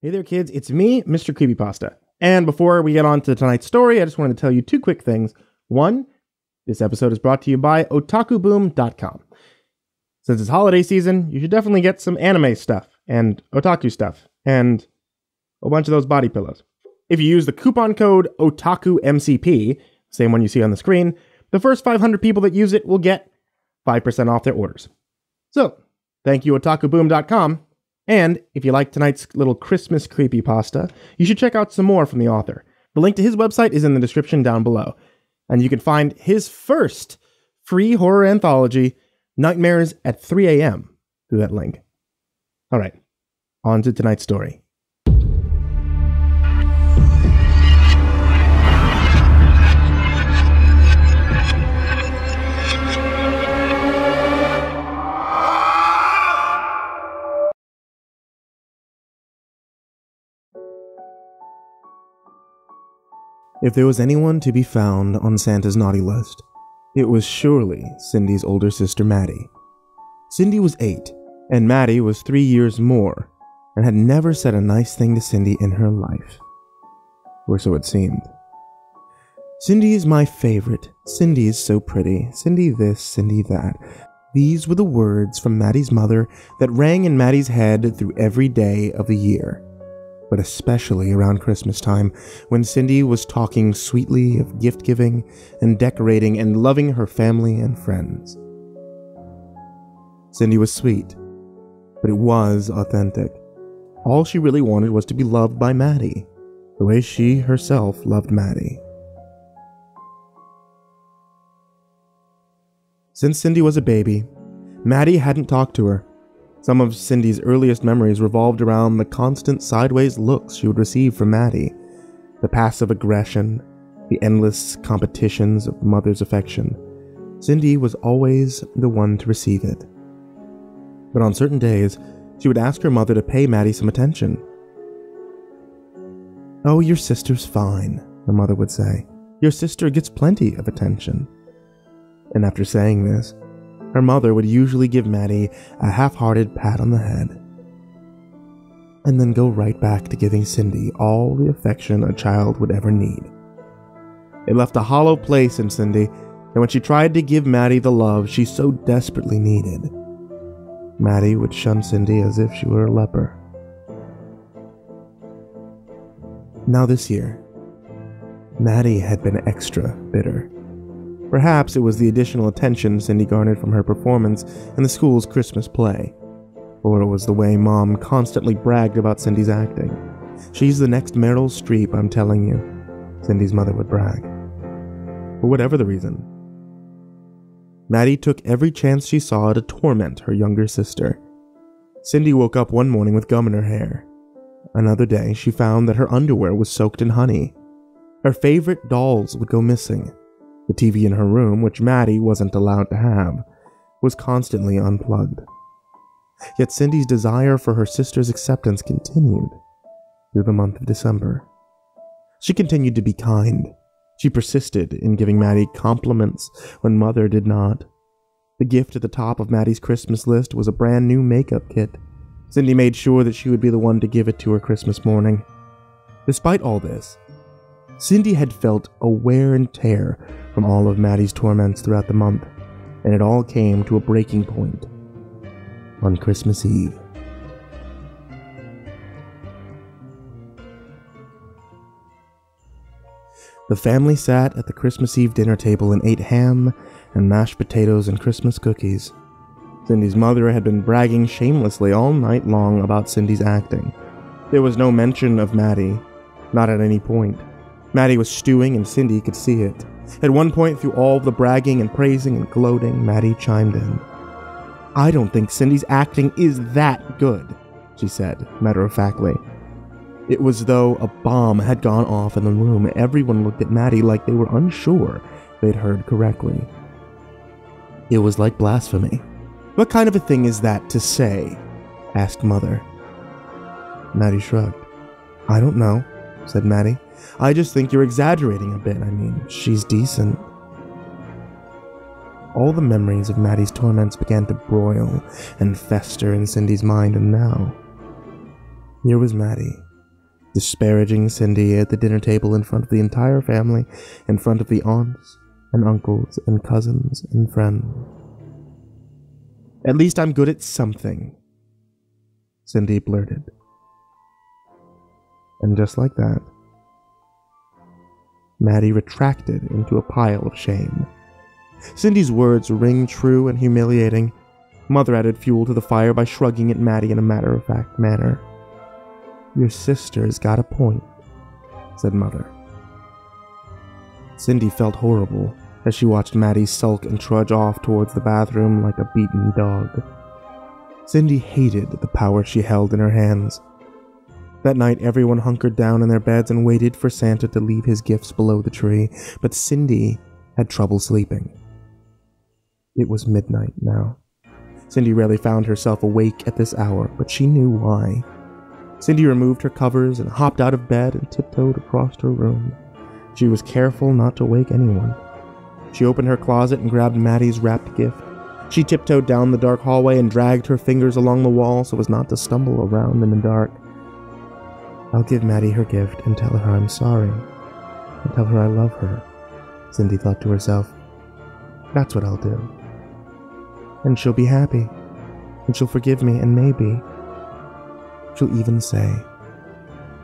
Hey there, kids. It's me, MrCreepyPasta. And before we get on to tonight's story, I just wanted to tell you two quick things. One, this episode is brought to you by otakuboom.com. Since it's holiday season, you should definitely get some anime stuff and otaku stuff and a bunch of those body pillows. If you use the coupon code OTAKUMCP, same one you see on the screen, the first 500 people that use it will get 5% off their orders. So, thank you, otakuboom.com. And if you like tonight's little Christmas creepypasta, you should check out some more from the author. The link to his website is in the description down below. And you can find his first free horror anthology, Nightmares at 3 a.m., through that link. All right, on to tonight's story. If there was anyone to be found on Santa's naughty list, it was surely Cindy's older sister Maddie. Cindy was 8, and Maddie was 3 years more, and had never said a nice thing to Cindy in her life. Or so it seemed. Cindy is my favorite. Cindy is so pretty. Cindy this, Cindy that. These were the words from Maddie's mother that rang in Maddie's head through every day of the year. But especially around Christmas time, when Cindy was talking sweetly of gift-giving and decorating and loving her family and friends. Cindy was sweet, but it was authentic. All she really wanted was to be loved by Maddie, the way she herself loved Maddie. Since Cindy was a baby, Maddie hadn't talked to her. Some of Cindy's earliest memories revolved around the constant sideways looks she would receive from Maddie, the passive aggression, the endless competitions of mother's affection. Cindy was always the one to receive it. But on certain days, she would ask her mother to pay Maddie some attention. "Oh, your sister's fine," her mother would say. "Your sister gets plenty of attention." And after saying this, her mother would usually give Maddie a half-hearted pat on the head, and then go right back to giving Cindy all the affection a child would ever need. It left a hollow place in Cindy, and when she tried to give Maddie the love she so desperately needed, Maddie would shun Cindy as if she were a leper. Now this year, Maddie had been extra bitter. Perhaps it was the additional attention Cindy garnered from her performance in the school's Christmas play. Or it was the way Mom constantly bragged about Cindy's acting. "She's the next Meryl Streep, I'm telling you," Cindy's mother would brag. For whatever the reason, Maddie took every chance she saw to torment her younger sister. Cindy woke up one morning with gum in her hair. Another day, she found that her underwear was soaked in honey. Her favorite dolls would go missing. The TV in her room, which Maddie wasn't allowed to have, was constantly unplugged. Yet Cindy's desire for her sister's acceptance continued through the month of December. She continued to be kind. She persisted in giving Maddie compliments when Mother did not. The gift at the top of Maddie's Christmas list was a brand new makeup kit. Cindy made sure that she would be the one to give it to her Christmas morning. Despite all this, Cindy had felt a wear and tear from all of Maddie's torments throughout the month, and it all came to a breaking point on Christmas Eve. The family sat at the Christmas Eve dinner table and ate ham and mashed potatoes and Christmas cookies. Cindy's mother had been bragging shamelessly all night long about Cindy's acting. There was no mention of Maddie, not at any point. Maddie was stewing and Cindy could see it. At one point, through all the bragging and praising and gloating, Maddie chimed in. "I don't think Cindy's acting is that good," she said, matter-of-factly. It was though a bomb had gone off in the room. Everyone looked at Maddie like they were unsure they'd heard correctly. It was like blasphemy. "What kind of a thing is that to say?" asked Mother. Maddie shrugged. "I don't know," said Maddie. "I just think you're exaggerating a bit. I mean, she's decent." All the memories of Maddie's torments began to broil and fester in Cindy's mind, and now, here was Maddie, disparaging Cindy at the dinner table in front of the entire family, in front of the aunts and uncles and cousins and friends. "At least I'm good at something," Cindy blurted. And just like that, Maddie retracted into a pile of shame. Cindy's words ring true and humiliating. Mother added fuel to the fire by shrugging at Maddie in a matter-of-fact manner. "Your sister's got a point," said Mother. Cindy felt horrible as she watched Maddie sulk and trudge off towards the bathroom like a beaten dog. Cindy hated the power she held in her hands. That night, everyone hunkered down in their beds and waited for Santa to leave his gifts below the tree, but Cindy had trouble sleeping. It was midnight now. Cindy rarely found herself awake at this hour, but she knew why. Cindy removed her covers and hopped out of bed and tiptoed across her room. She was careful not to wake anyone. She opened her closet and grabbed Maddie's wrapped gift. She tiptoed down the dark hallway and dragged her fingers along the wall so as not to stumble around in the dark. "I'll give Maddie her gift and tell her I'm sorry, and tell her I love her," Cindy thought to herself. "That's what I'll do. And she'll be happy, and she'll forgive me, and maybe she'll even say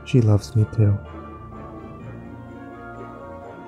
she loves me too."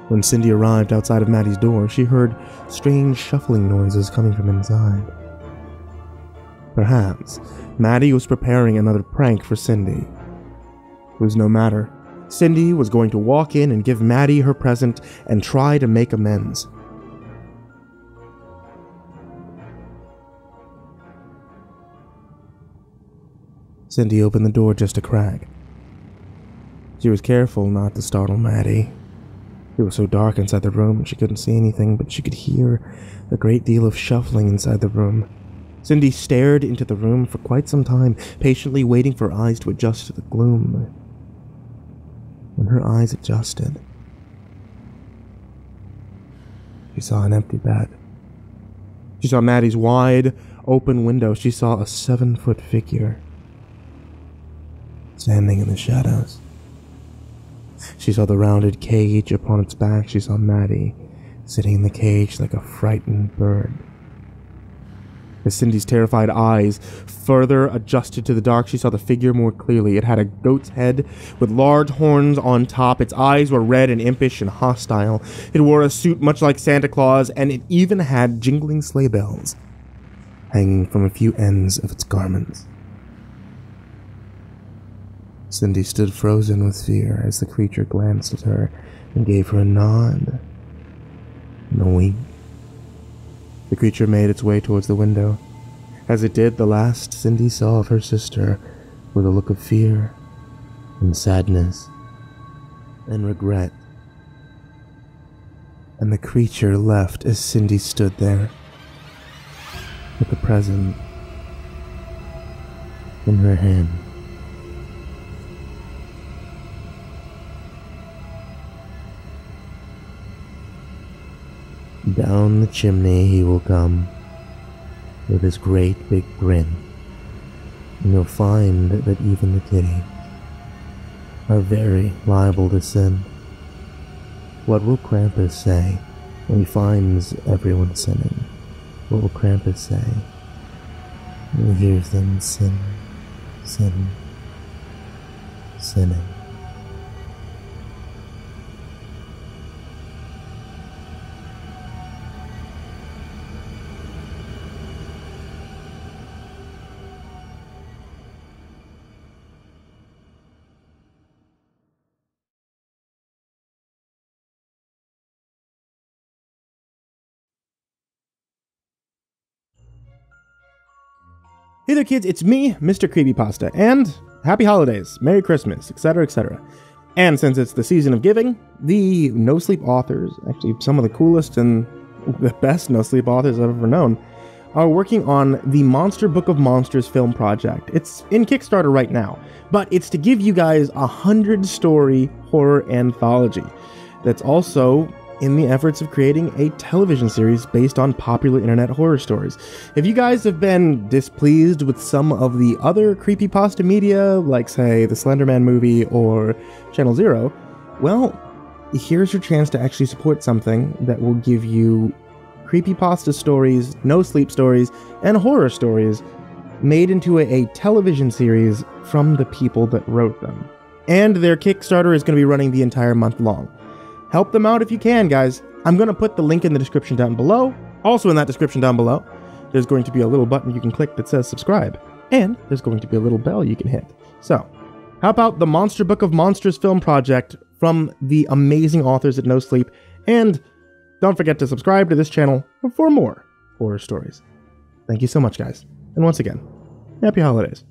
When Cindy arrived outside of Maddie's door, she heard strange shuffling noises coming from inside. Perhaps Maddie was preparing another prank for Cindy. It was no matter. Cindy was going to walk in and give Maddie her present and try to make amends. Cindy opened the door just a crack. She was careful not to startle Maddie. It was so dark inside the room she couldn't see anything, but she could hear a great deal of shuffling inside the room. Cindy stared into the room for quite some time, patiently waiting for her eyes to adjust to the gloom. When her eyes adjusted, she saw an empty bed. She saw Maddie's wide, open window. She saw a 7-foot figure standing in the shadows. She saw the rounded cage upon its back. She saw Maddie sitting in the cage like a frightened bird. As Cindy's terrified eyes further adjusted to the dark, she saw the figure more clearly. It had a goat's head with large horns on top. Its eyes were red and impish and hostile. It wore a suit much like Santa Claus, and it even had jingling sleigh bells hanging from a few ends of its garments. Cindy stood frozen with fear as the creature glanced at her and gave her a nod and a wink. The creature made its way towards the window. As it did, the last Cindy saw of her sister with a look of fear and sadness and regret. And the creature left as Cindy stood there with the present in her hand. Down the chimney he will come, with his great big grin, and you'll find that even the kitties are very liable to sin. What will Krampus say when he finds everyone sinning? What will Krampus say when he hears them sin, sin, sinning? Hey there kids, it's me, MrCreepyPasta, and happy holidays, Merry Christmas, etc, etc. And since it's the season of giving, the no-sleep authors, actually some of the coolest and the best no-sleep authors I've ever known, are working on the Monster Book of Monsters film project. It's in Kickstarter right now, but it's to give you guys a 100-story horror anthology that's also in the efforts of creating a television series based on popular internet horror stories. If you guys have been displeased with some of the other creepypasta media, like say the Slender Man movie or Channel Zero, well, here's your chance to actually support something that will give you creepypasta stories, no-sleep stories, and horror stories made into a television series from the people that wrote them. And their Kickstarter is going to be running the entire month long. Help them out if you can, guys. I'm going to put the link in the description down below. Also in that description down below, there's going to be a little button you can click that says subscribe. And there's going to be a little bell you can hit. So, how about the Monster Book of Monsters film project from the amazing authors at No Sleep? And don't forget to subscribe to this channel for more horror stories. Thank you so much, guys. And once again, happy holidays.